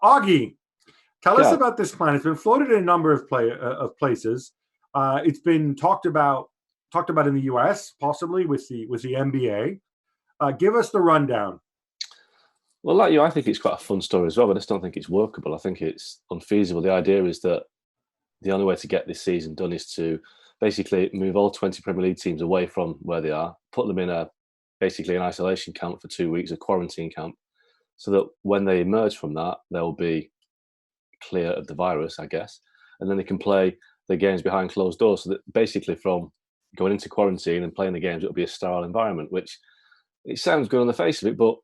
Augie, tell us Yeah. about this plan. It's been floated in a number of places. It's been talked about in the U.S., possibly with the NBA. Give us the rundown. Well, like you, I think it's quite a fun story as well, but I just don't think it's workable. I think it's unfeasible. The idea is that the only way to get this season done is to basically move all 20 Premier League teams away from where they are, put them in basically an isolation camp for 2 weeks, a quarantine camp, so that when they emerge from that, they'll be clear of the virus, I guess, and then they can play their games behind closed doors. So that basically from going into quarantine and playing the games, it'll be a sterile environment, which it sounds good on the face of it, but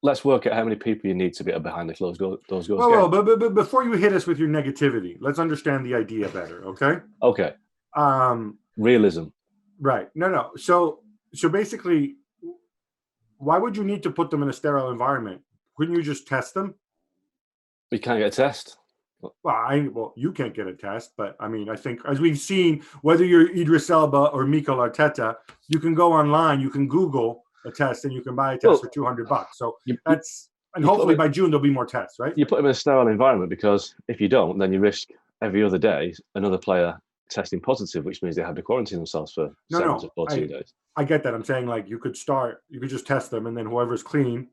let's work out how many people you need to be behind the closed doors. Well, but before you hit us with your negativity, let's understand the idea better, okay? Okay. Realism. Right. No. So basically, why would you need to put them in a sterile environment? Couldn't you just test them? You can't get a test. Well, you can't get a test, but I mean, I think as we've seen, whether you're Idris Elba or Mikel Arteta, you can go online, you can Google a test, and you can buy a test for $200. So hopefully by June there'll be more tests, right? You put them in a sterile environment because if you don't, then you risk every other day another player testing positive, which means they have to quarantine themselves for 7 to 14 days. I get that. I'm saying like you could just test them, and then whoever's clean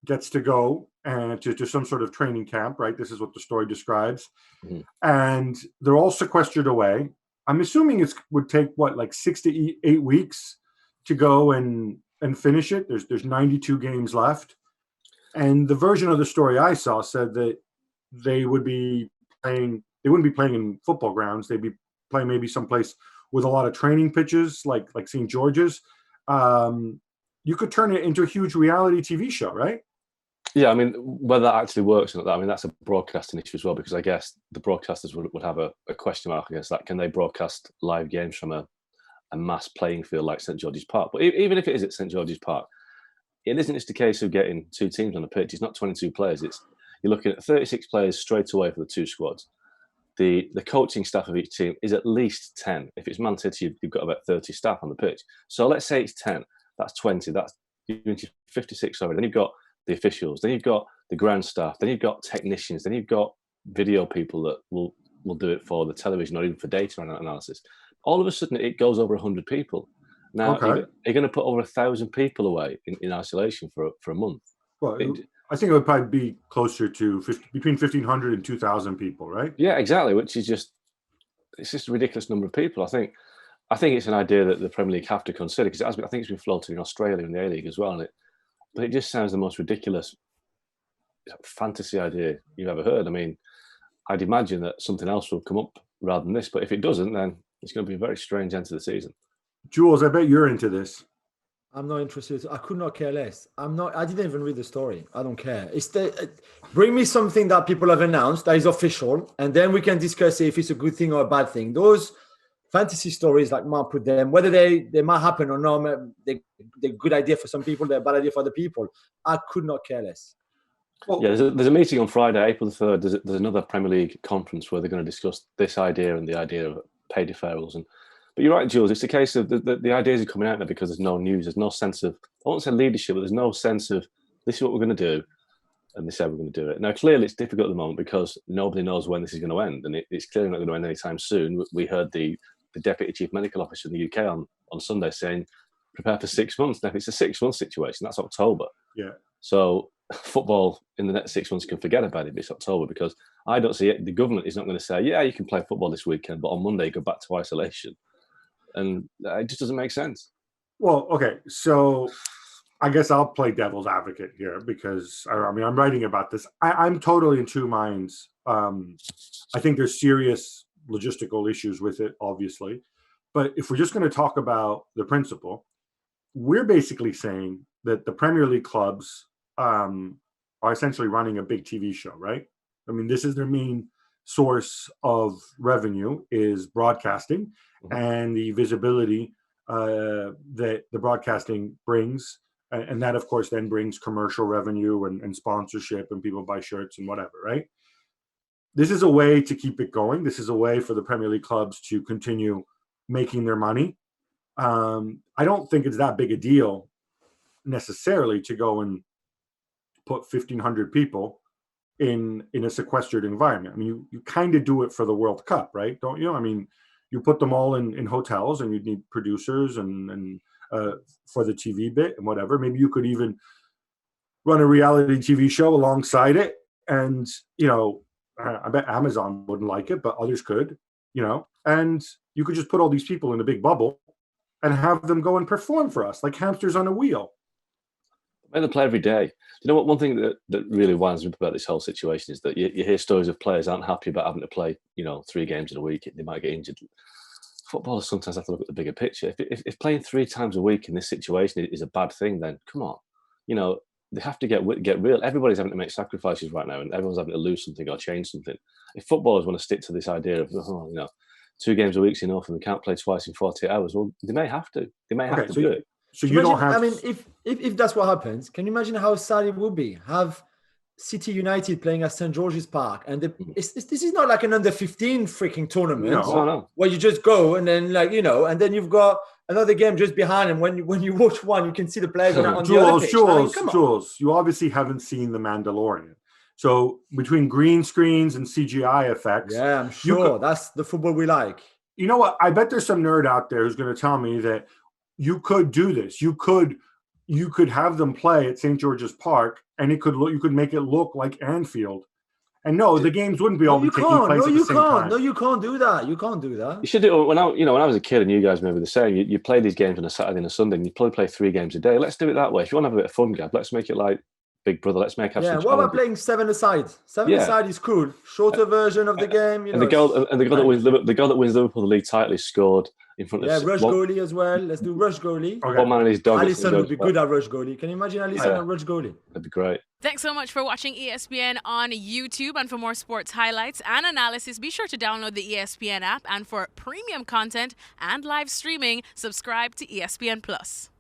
gets to go and to some sort of training camp, right? This is what the story describes. Mm-hmm. And they're all sequestered away. I'm assuming it would take like 6 to 8 weeks to go and finish it. There's 92 games left. And the version of the story I saw said that they wouldn't be playing in football grounds. They'd be playing maybe someplace with a lot of training pitches, like St. George's. You could turn it into a huge reality TV show, right? Yeah, I mean, whether that actually works or not, I mean, that's a broadcasting issue as well, because I guess the broadcasters would have a question mark against that. Can they broadcast live games from a mass playing field like St. George's Park? But even if it is at St. George's Park, it isn't just a case of getting 2 teams on the pitch. It's not 22 players. You're looking at 36 players straight away for the 2 squads. The coaching staff of each team is at least 10. If it's Man City, you've got about 30 staff on the pitch. So let's say it's 10. That's 20. That's 56 already. Then you've got the officials. Then you've got the ground staff. Then you've got technicians. Then you've got video people that will do it for the television or even for data analysis. All of a sudden, it goes over 100 people. Now, you're going to put over 1,000 people away in isolation for a month. Well, I think it would probably be closer to between 1,500 and 2,000 people, right? Yeah, exactly. Which is it's just a ridiculous number of people. I think it's an idea that the Premier League have to consider, because I think it's been floated in Australia in the A-League as well. But it just sounds the most ridiculous fantasy idea you've ever heard. I mean, I'd imagine that something else will come up rather than this. But if it doesn't, then it's going to be a very strange end to the season. Jules, I bet you're into this. I'm not interested. I could not care less. I didn't even read the story. I don't care. Bring me something that people have announced that is official, and then we can discuss if it's a good thing or a bad thing. Those fantasy stories, like Mark put them, whether they might happen or not, they're a good idea for some people, they're a bad idea for other people. I could not care less. Well, yeah, there's a meeting on Friday, April the 3rd. There's another Premier League conference where they're going to discuss this idea and the idea of pay deferrals. But you're right, Jules, it's a case of the ideas are coming out there because there's no news. There's no sense of, I won't say leadership, but there's no sense of this is what we're going to do, and they said we're going to do it. Now, clearly it's difficult at the moment because nobody knows when this is going to end, and it's clearly not going to end anytime soon. We heard the Deputy Chief Medical Officer in the UK on Sunday saying, prepare for 6 months. Now, if it's a 6-month situation, that's October. Yeah. So football in the next 6 months can forget about it if it's October, because I don't see it. The government is not going to say, yeah, you can play football this weekend, but on Monday you go back to isolation. And it just doesn't make sense. Well, okay. So I guess I'll play devil's advocate here because, I mean, I'm writing about this. I'm totally in 2 minds. I think there's serious logistical issues with it, obviously. But if we're just going to talk about the principle, we're basically saying that the Premier League clubs are essentially running a big TV show, right? I mean, this is their main source of revenue is broadcasting and the visibility that the broadcasting brings. And that, of course, then brings commercial revenue and sponsorship, and people buy shirts and whatever, right? This is a way to keep it going. This is a way for the Premier League clubs to continue making their money. I don't think it's that big a deal necessarily to go and put 1,500 people in a sequestered environment. I mean, you kind of do it for the World Cup, right? Don't you? I mean, you put them all in hotels, and you need producers and for the TV bit and whatever. Maybe you could even run a reality TV show alongside it, and I bet Amazon wouldn't like it, but others could, and you could just put all these people in a big bubble and have them go and perform for us like hamsters on a wheel. They play every day. Do you know what? One thing that really winds me up about this whole situation is that you hear stories of players aren't happy about having to play, 3 games in a week. They might get injured. Footballers sometimes have to look at the bigger picture. If playing 3 times a week in this situation is a bad thing, then come on, they have to get real. Everybody's having to make sacrifices right now, and everyone's having to lose something or change something. If footballers want to stick to this idea of 2 games a week's enough, and we can't play twice in 48 hours, well, they may have to. They may have to do it. So you don't have. I mean, if that's what happens, can you imagine how sad it would be? Have City United playing at St. George's Park, and this is not like an under 15 freaking tournament where you just go and then and then you've got another game just behind, and when you watch one, you can see the players on the other pitch. Jules, you obviously haven't seen The Mandalorian. So between green screens and CGI effects, yeah, I'm sure that's the football we like. You know what? I bet there's some nerd out there who's going to tell me that you could do this. You could have them play at St. George's Park, and you could make it look like Anfield. And no, the games wouldn't be all taking place at the same time. No, you can't do that. You can't do that. You should do it when I was a kid, and you guys maybe the same. You play these games on a Saturday and a Sunday, and you probably play 3 games a day. Let's do it that way. If you want to have a bit of fun, Gab, let's make it like Big Brother. Let's make some what about playing 7-a-side? 7-a-side is cool. Shorter version of the game. The guy that wins Liverpool the league title is scored in front of rush goalie as well. Let's do rush goalie. Okay. One man and his dog. Alisson would be good at rush goalie. Can you imagine Alisson at rush goalie? That'd be great. Thanks so much for watching ESPN on YouTube. And for more sports highlights and analysis, be sure to download the ESPN app. And for premium content and live streaming, subscribe to ESPN Plus.